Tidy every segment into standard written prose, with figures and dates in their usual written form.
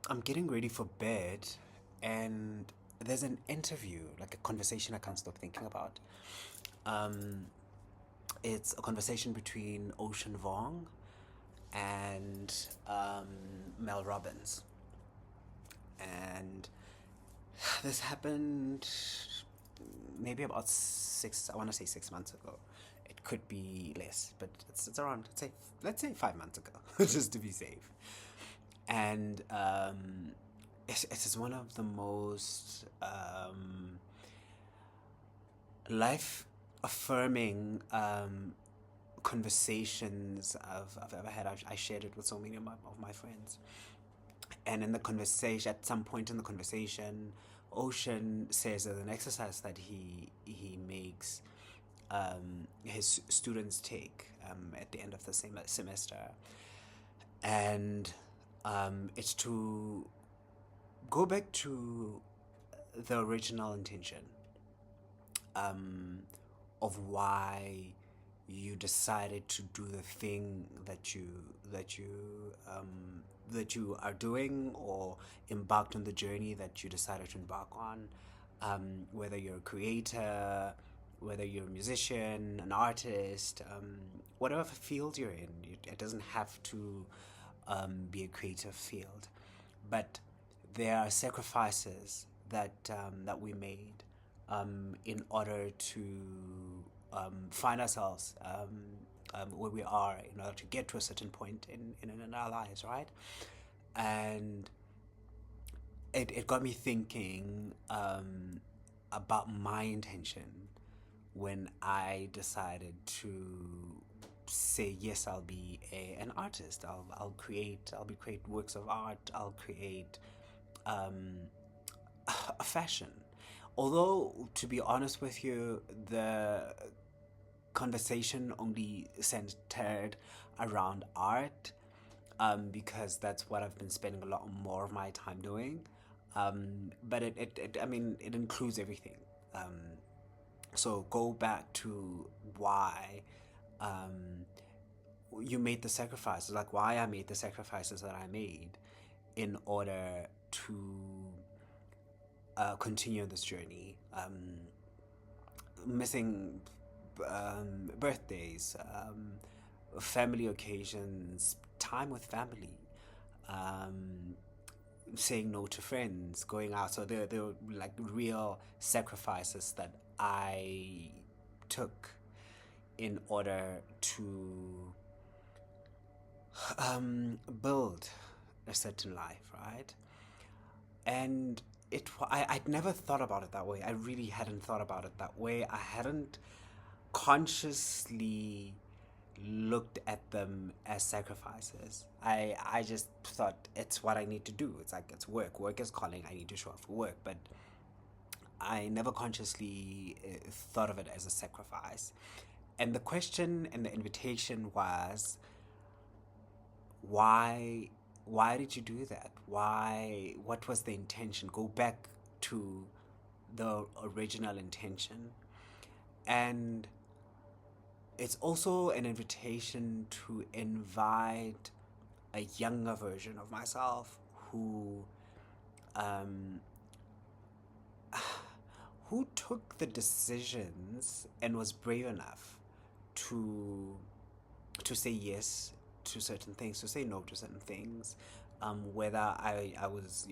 I'm getting ready for bed, and there's an interview, like a conversation I can't stop thinking about. Um, it's a conversation between Ocean Vuong and Mel Robbins, and this happened maybe about six. I want to say 6 months ago. It could be less, but it's around. Let's say 5 months ago, just to be safe. And it is one of the most life affirming conversations I've ever had. I shared it with so many of my friends. And in the conversation, at some point in the conversation, Ocean says that an exercise that he makes his students take at the end of the same semester, and it's to go back to the original intention um, of why you decided to do the thing that you are doing, or embarked on the journey that you decided to embark on. Whether you're a creator, whether you're a musician, an artist, whatever field you're in, it doesn't have to be a creative field, but there are sacrifices that we made in order to find ourselves where we are, in order to get to a certain point in our lives, right? And it got me thinking about my intention when I decided to say yes. I'll be an artist. I'll be create works of art. I'll create um, a fashion. Although, to be honest with you, the conversation only centered around art, because that's what I've been spending a lot more of my time doing. But I mean, it includes everything. So go back to why um, you made the sacrifices, like why I made the sacrifices that I made in order to continue this journey. Missing birthdays, family occasions, time with family, um, saying no to friends, going out. So there were like real sacrifices that I took in order to build a certain life, right? And I'd never thought about it that way. I really hadn't thought about it that way. I hadn't consciously looked at them as sacrifices. I just thought it's what I need to do. It's like it's work. Work is calling. I need to show up for work. But I never consciously thought of it as a sacrifice. And the question and the invitation was, why why did you do that? What was the intention? Go back to the original intention. And it's also an invitation to invite a younger version of myself who um, who took the decisions and was brave enough to say yes to certain things, to say no to certain things, whether I was,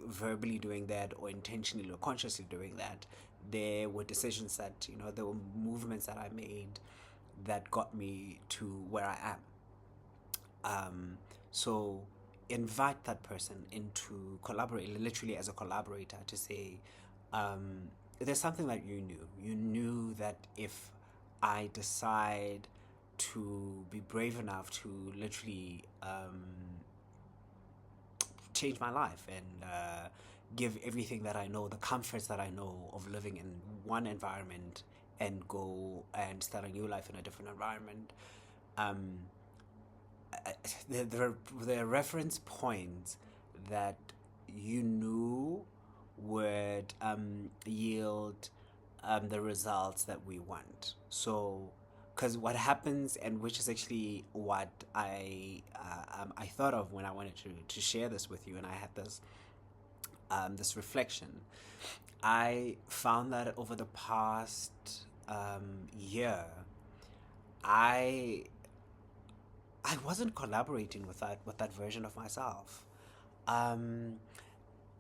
verbally doing that or intentionally or consciously doing that. There were decisions that, there were movements that I made that got me to where I am. So invite that person into collaborate, literally as a collaborator, to say, there's something that you knew. You knew that if I decide to be brave enough to literally change my life and give everything that I know, the comforts that I know of living in one environment, and go and start a new life in a different environment. Um, the reference points that you knew would yield the results that we want. So Because what happens, and which is actually what I thought of when I wanted to share this with you, and I had this reflection. I found that over the past year, I I wasn't collaborating with that version of myself, um,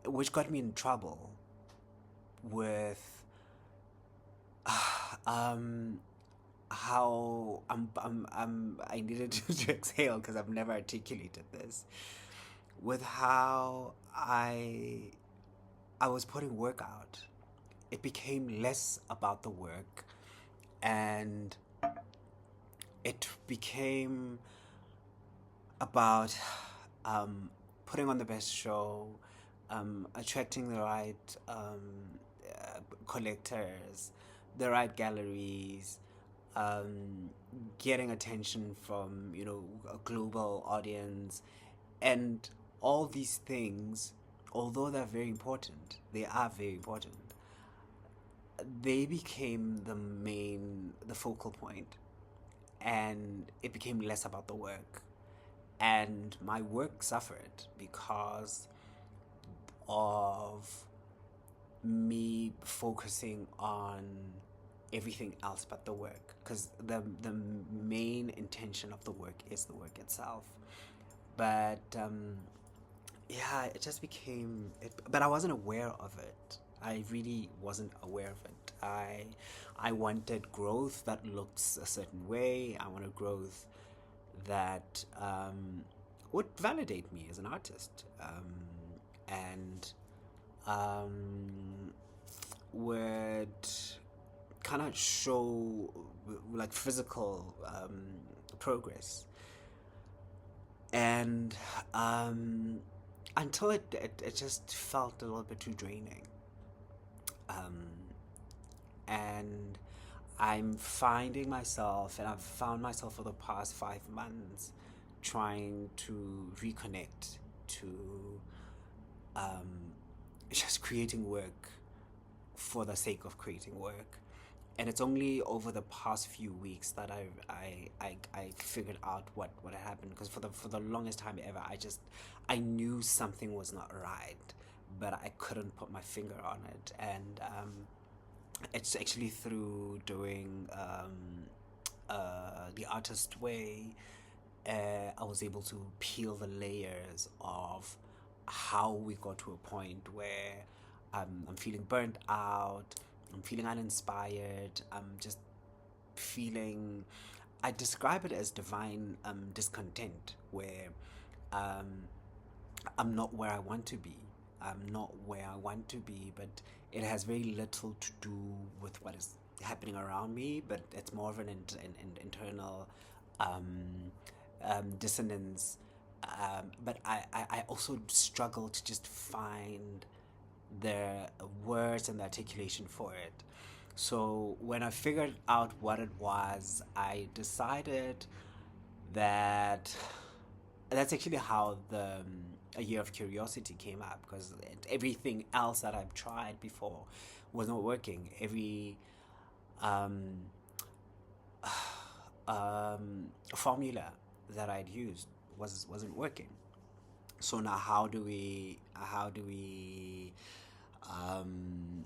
which got me in trouble with um, how I needed to exhale because I've never articulated this, with how I was putting work out. It became less about the work, and it became about um, putting on the best show, attracting the right collectors, the right galleries, um, getting attention from a global audience, and all these things. Although they're very important, they are very important. They became the focal point, and it became less about the work. And my work suffered because of me focusing on everything else but the work, because the main intention of the work is the work itself. But yeah, it just became it, but I wasn't aware of it. I really wasn't aware of it. I wanted growth that looks a certain way. I wanted growth that would validate me as an artist, and um, would kind of show like physical progress. And until it just felt a little bit too draining. Um, and I've found myself for the past 5 months trying to reconnect to um, just creating work for the sake of creating work. And it's only over the past few weeks that I figured out what had happened, because for the longest time ever I knew something was not right, but I couldn't put my finger on it. And it's actually through doing the artist way, I was able to peel the layers of how we got to a point where I'm feeling burnt out, I'm feeling uninspired, I'm just feeling. I describe it as divine discontent, where um, I'm not where I want to be. I'm not where I want to be, but it has very little to do with what is happening around me, but it's more of an internal um, dissonance. But I also struggle to just find the words and the articulation for it. So when I figured out what it was, I decided that that's actually how the a year of curiosity came up, because everything else that I've tried before was not working. Every um, formula that I'd used wasn't working. So now how do we um,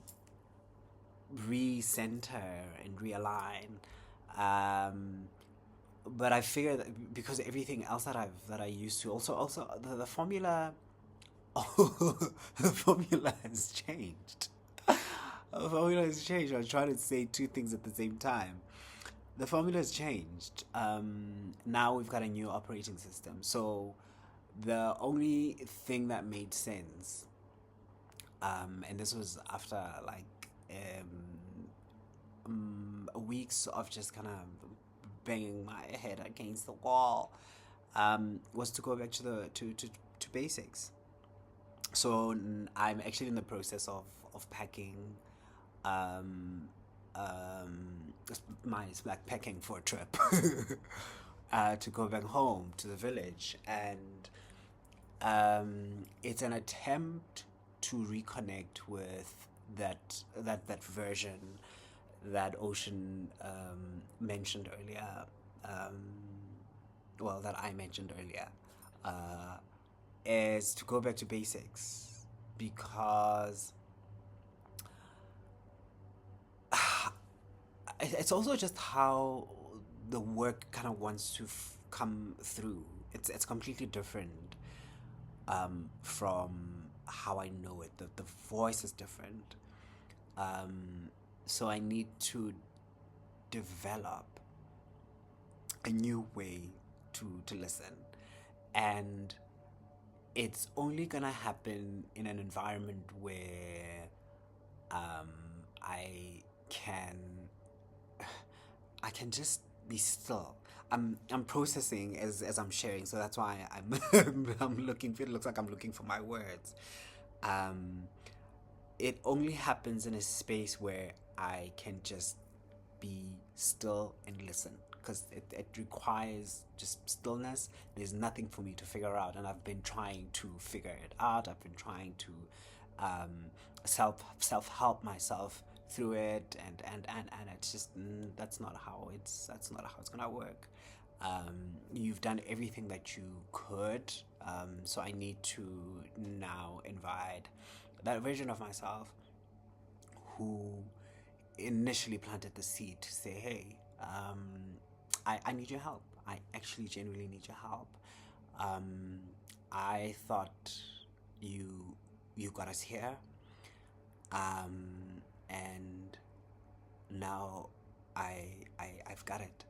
recenter and realign? Um, but I figure that because everything else that I used to also the formula, the formula has changed. The formula has changed. I was trying to say two things at the same time. The formula has changed. Now we've got a new operating system. So the only thing that made sense, and this was after like weeks of just kind of banging my head against the wall, was to go back to to basics. So I'm actually in the process of packing, um, my like packing for a trip, to go back home to the village, and it's an attempt to reconnect with that version that Ocean mentioned earlier, um, well, that I mentioned earlier, uh, is to go back to basics, because it's also just how the work kind of wants to come through. It's completely different from how I know it. The voice is different. So I need to develop a new way to listen. And it's only gonna happen in an environment where um, I can I can just be still. I'm processing as I'm sharing, so that's why I'm looking. It looks like I'm looking for my words. Um, it only happens in a space where I can just be still and listen, because it requires just stillness. There's nothing for me to figure out, and I've been trying to figure it out. I've been trying to um, self help myself through it, and it's just that's not how it's gonna work. You've done everything that you could, so I need to now invite that version of myself who initially planted the seed to say, hey, I need your help. I actually genuinely need your help. Um, I thought you you got us here, and now I've got it.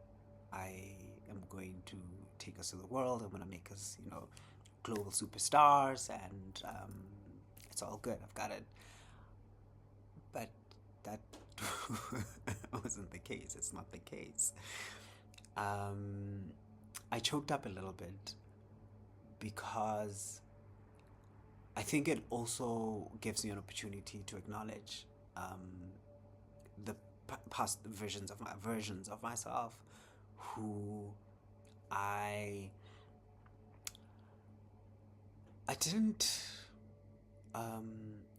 I am going to take us to the world. I'm going to make us, global superstars, and it's all good. I've got it. But that wasn't the case. It's not the case. I choked up a little bit because I think it also gives me an opportunity to acknowledge the past versions of myself who I didn't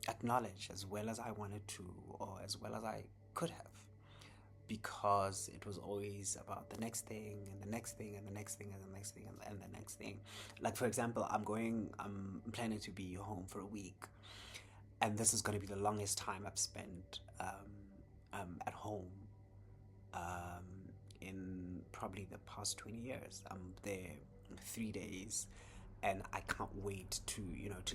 acknowledge as well as I wanted to, or as well as I could have, because it was always about the next thing and the next thing and the next thing and the next thing and the next thing. Like, for example, I'm planning to be home for a week, and this is going to be the longest time I've spent at home in probably the past 20 years. I'm there 3 days, and I can't wait to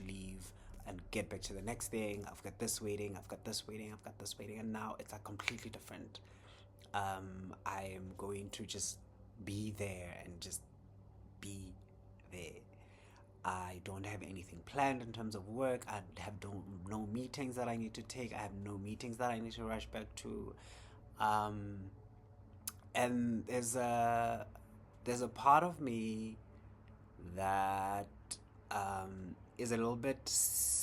leave and get back to the next thing. I've got this waiting, I've got this waiting, I've got this waiting, and now it's like completely different. I am going to just be there and just be there. I don't have anything planned in terms of work. I have no meetings that I need to take. I have no meetings that I need to rush back to. And there's a part of me that is a little bit scared.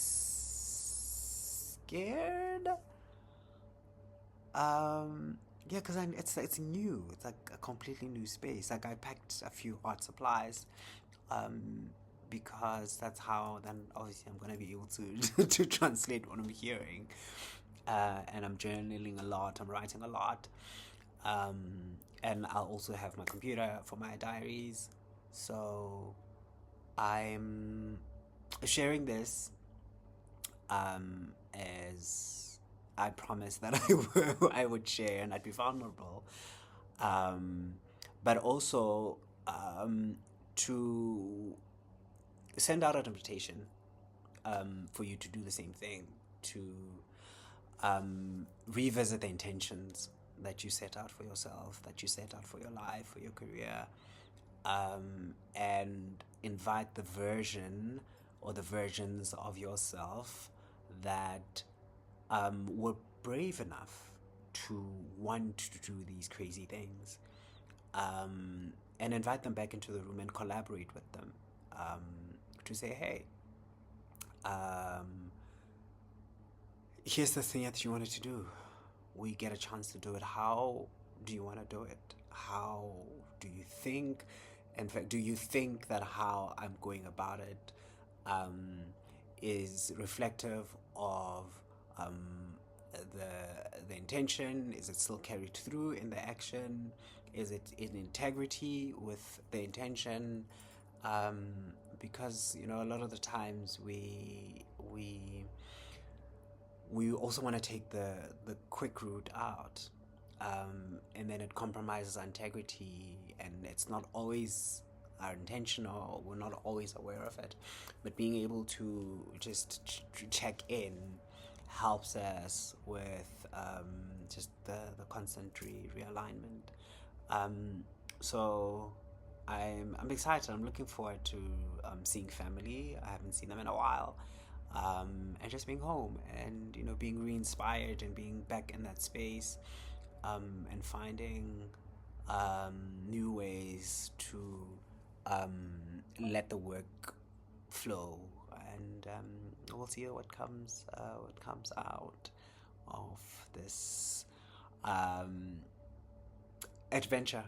Yeah, because it's new. It's like a completely new space. Like, I packed a few art supplies, because that's how then obviously I'm gonna be able to to translate what I'm hearing. And I'm journaling a lot. I'm writing a lot, and I'll also have my computer for my diaries. So I'm sharing this as I promised that I would share and I'd be vulnerable, but also to send out an invitation for you to do the same thing, to revisit the intentions that you set out for yourself, that you set out for your life, for your career, and invite the version or the versions of yourself that were brave enough to want to do these crazy things, and invite them back into the room and collaborate with them, to say, hey, here's the thing that you wanted to do. We get a chance to do it. How do you want to do it? How do you think? In fact, do you think that how I'm going about it is reflective of the intention? Is it still carried through in the action? Is it in integrity with the intention? Um, because a lot of the times we also want to take the quick route out, and then it compromises our integrity, and it's not always our intention, or we're not always aware of it. But being able to just check in helps us with just the constant realignment. So I'm excited. I'm looking forward to seeing family. I haven't seen them in a while, and just being home, and being re-inspired and being back in that space, and finding new ways to let the work flow, and we'll see what comes out of this adventure.